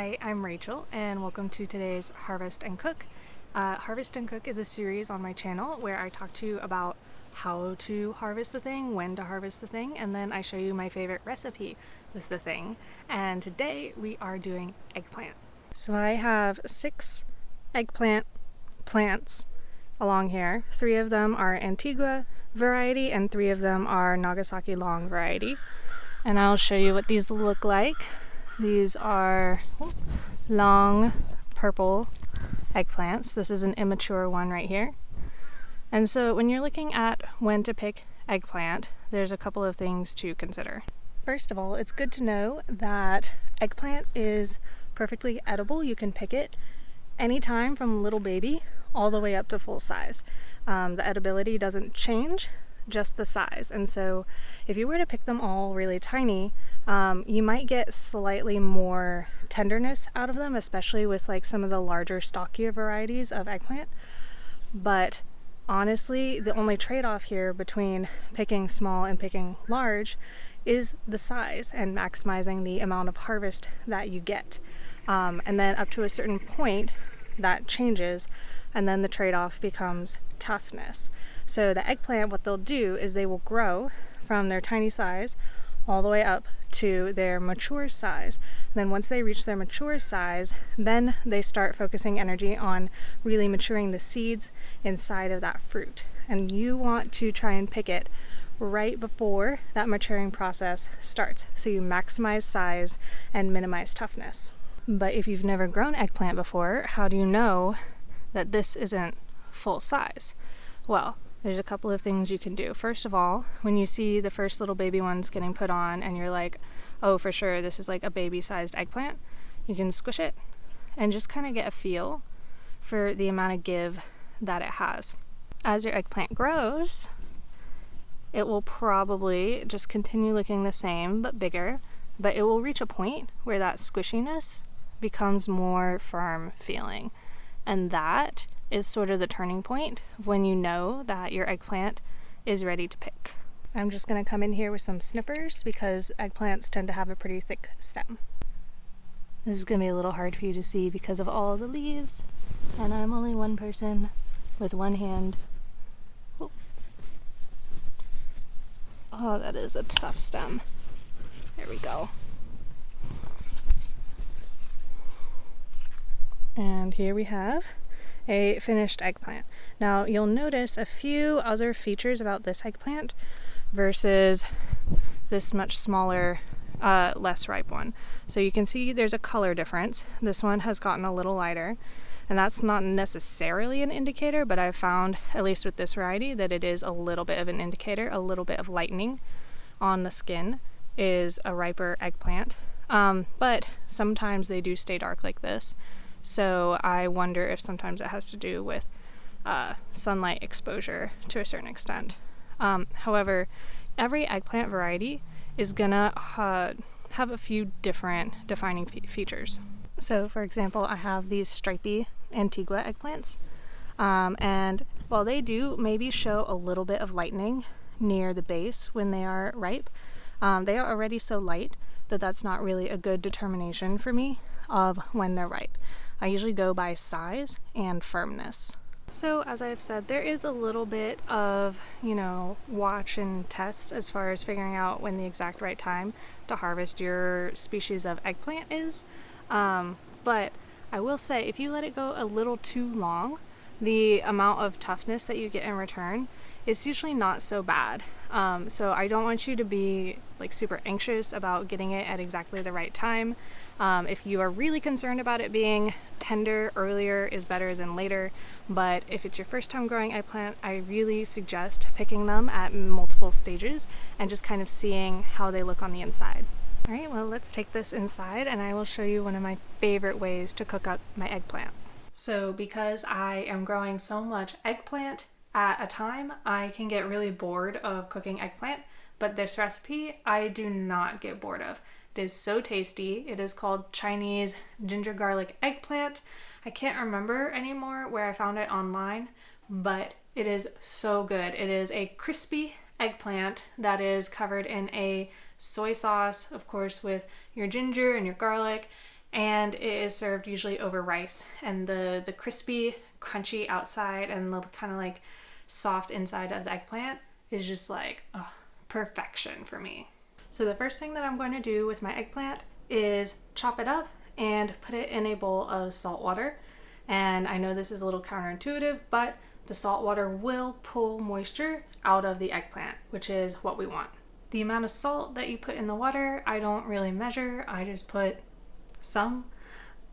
Hi, I'm Rachel, and welcome to today's Harvest and Cook. Harvest and Cook is a series on my channel where I talk to you about how to harvest the thing, when to harvest the thing, and then I show you my favorite recipe with the thing. And today we are doing eggplant. So I have 6 eggplant plants along here. 3 of them are Antigua variety and 3 of them are Nagasaki long variety. And I'll show you what these look like. These are long purple eggplants. This is an immature one right here. And so when you're looking at when to pick eggplant, there's a couple of things to consider. First of all, it's good to know that eggplant is perfectly edible. You can pick it anytime from little baby all the way up to full size. The edibility doesn't change, just the size. And so if you were to pick them all really tiny, you might get slightly more tenderness out of them, especially with like some of the larger, stockier varieties of eggplant. But honestly, the only trade-off here between picking small and picking large is the size and maximizing the amount of harvest that you get. And then up to a certain point, that changes, and then the trade-off becomes toughness. So the eggplant, what they'll do is they will grow from their tiny size all the way up to their mature size. And then once they reach their mature size, then they start focusing energy on really maturing the seeds inside of that fruit. And you want to try and pick it right before that maturing process starts, so you maximize size and minimize toughness. But if you've never grown eggplant before, how do you know that this isn't full size? Well, there's a couple of things you can do. First of all, when you see the first little baby ones getting put on and you're like, oh, for sure, this is like a baby-sized eggplant, you can squish it and just kind of get a feel for the amount of give that it has. As your eggplant grows, it will probably just continue looking the same but bigger, but it will reach a point where that squishiness becomes more firm feeling. And that is sort of the turning point when you know that your eggplant is ready to pick. I'm just going to come in here with some snippers because eggplants tend to have a pretty thick stem. This is going to be a little hard for you to see because of all the leaves, and I'm only one person with one hand. Oh, that is a tough stem. There we go. And here we have a finished eggplant. Now you'll notice a few other features about this eggplant versus this much smaller, less ripe one. So you can see there's a color difference. This one has gotten a little lighter, and that's not necessarily an indicator, but I've found, at least with this variety, that it is a little bit of an indicator. A little bit of lightening on the skin is a riper eggplant, but sometimes they do stay dark like this. So I wonder if sometimes it has to do with sunlight exposure to a certain extent. However, every eggplant variety is gonna have a few different defining features. So for example, I have these stripy Antigua eggplants, and while they do maybe show a little bit of lightening near the base when they are ripe, they are already so light that that's not really a good determination for me of when they're ripe. I usually go by size and firmness. So as I've said, there is a little bit of, watch and test as far as figuring out when the exact right time to harvest your species of eggplant is. But I will say, if you let it go a little too long, the amount of toughness that you get in return is usually not so bad. So I don't want you to be like super anxious about getting it at exactly the right time. If you are really concerned about it being tender, earlier is better than later. But if it's your first time growing eggplant, I really suggest picking them at multiple stages and just kind of seeing how they look on the inside. All right, well, let's take this inside and I will show you one of my favorite ways to cook up my eggplant. So because I am growing so much eggplant at a time, I can get really bored of cooking eggplant, but this recipe I do not get bored of. It is so tasty. It is called Chinese ginger garlic eggplant. I can't remember anymore where I found it online, but it is so good. It is a crispy eggplant that is covered in a soy sauce, of course, with your ginger and your garlic, and it is served usually over rice. And the crispy, crunchy outside and the kind of like soft inside of the eggplant is just like perfection for me. So the first thing that I'm going to do with my eggplant is chop it up and put it in a bowl of salt water. And I know this is a little counterintuitive, but the salt water will pull moisture out of the eggplant, which is what we want. The amount of salt that you put in the water, I don't really measure. I just put some.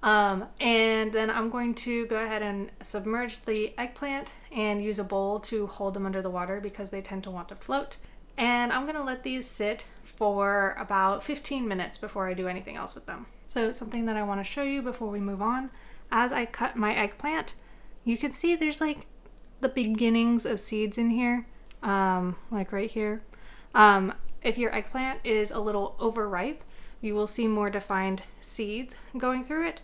And then I'm going to go ahead and submerge the eggplant and use a bowl to hold them under the water because they tend to want to float. And I'm gonna let these sit for about 15 minutes before I do anything else with them. So something that I want to show you before we move on, as I cut my eggplant, you can see there's like the beginnings of seeds in here, like right here. If your eggplant is a little overripe, you will see more defined seeds going through it.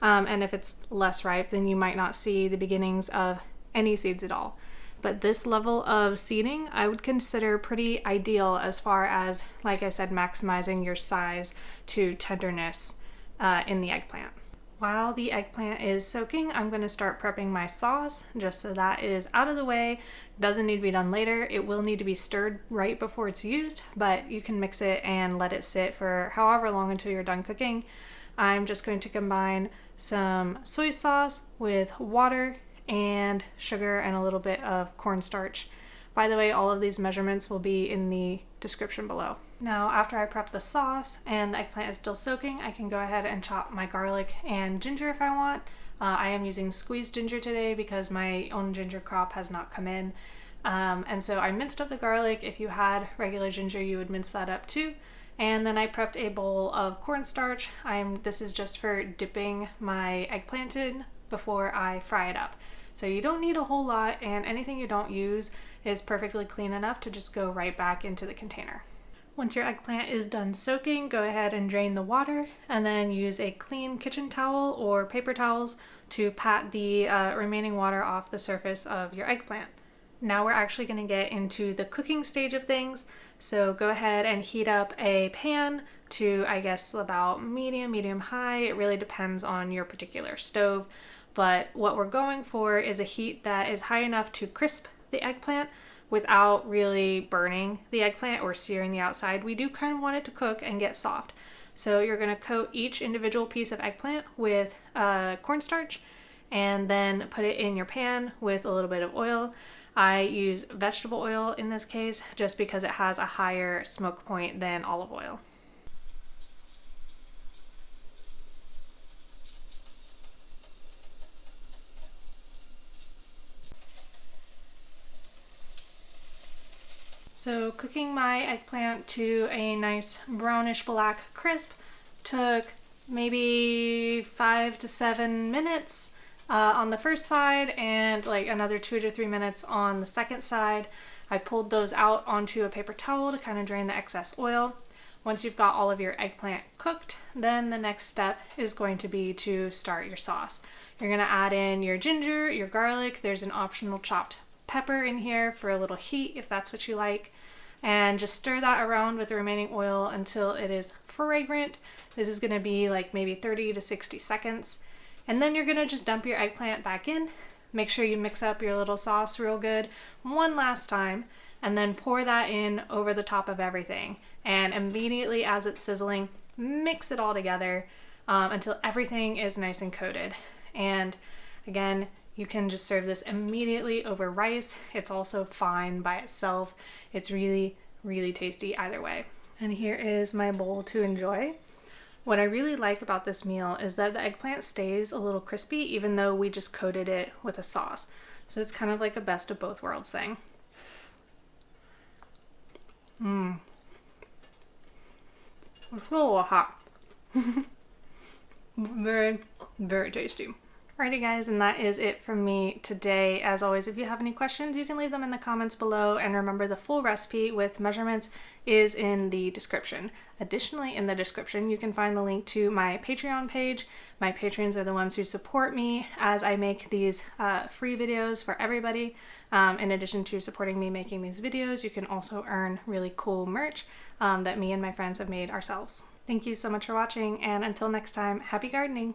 And if it's less ripe, then you might not see the beginnings of any seeds at all. But this level of seeding I would consider pretty ideal as far as, like I said, maximizing your size to tenderness in the eggplant. While the eggplant is soaking, I'm going to start prepping my sauce just so that is out of the way. Doesn't need to be done later. It will need to be stirred right before it's used, but you can mix it and let it sit for however long until you're done cooking. I'm just going to combine some soy sauce with water and sugar and a little bit of cornstarch. By the way, all of these measurements will be in the description below. Now, after I prep the sauce and the eggplant is still soaking, I can go ahead and chop my garlic and ginger if I want. I am using squeezed ginger today because my own ginger crop has not come in. And so I minced up the garlic. If you had regular ginger, you would mince that up too. And then I prepped a bowl of cornstarch. This is just for dipping my eggplant in before I fry it up. So you don't need a whole lot, and anything you don't use is perfectly clean enough to just go right back into the container. Once your eggplant is done soaking, go ahead and drain the water and then use a clean kitchen towel or paper towels to pat the remaining water off the surface of your eggplant. Now we're actually going to get into the cooking stage of things. So go ahead and heat up a pan to, I guess, about medium high. It really depends on your particular stove. But what we're going for is a heat that is high enough to crisp the eggplant without really burning the eggplant or searing the outside. We do kind of want it to cook and get soft. So you're going to coat each individual piece of eggplant with cornstarch and then put it in your pan with a little bit of oil. I use vegetable oil in this case just because it has a higher smoke point than olive oil. So cooking my eggplant to a nice brownish black crisp took maybe 5 to 7 minutes on the first side and like another 2 to 3 minutes on the second side. I pulled those out onto a paper towel to kind of drain the excess oil. Once you've got all of your eggplant cooked, then the next step is going to be to start your sauce. You're going to add in your ginger, your garlic. There's an optional chopped pepper in here for a little heat if that's what you like. And just stir that around with the remaining oil until it is fragrant. This is going to be like maybe 30 to 60 seconds. And then you're going to just dump your eggplant back in. Make sure you mix up your little sauce real good one last time, and then pour that in over the top of everything. And immediately as it's sizzling, mix it all together until everything is nice and coated. And again, you can just serve this immediately over rice. It's also fine by itself. It's really, really tasty either way. And here is my bowl to enjoy. What I really like about this meal is that the eggplant stays a little crispy even though we just coated it with a sauce. So it's kind of like a best of both worlds thing. It's a little hot. Very, very tasty. Alrighty guys, and that is it from me today. As always, if you have any questions, you can leave them in the comments below, and remember the full recipe with measurements is in the description. Additionally, in the description, you can find the link to my Patreon page. My patrons are the ones who support me as I make these free videos for everybody. In addition to supporting me making these videos, you can also earn really cool merch that me and my friends have made ourselves. Thank you so much for watching, and until next time, happy gardening!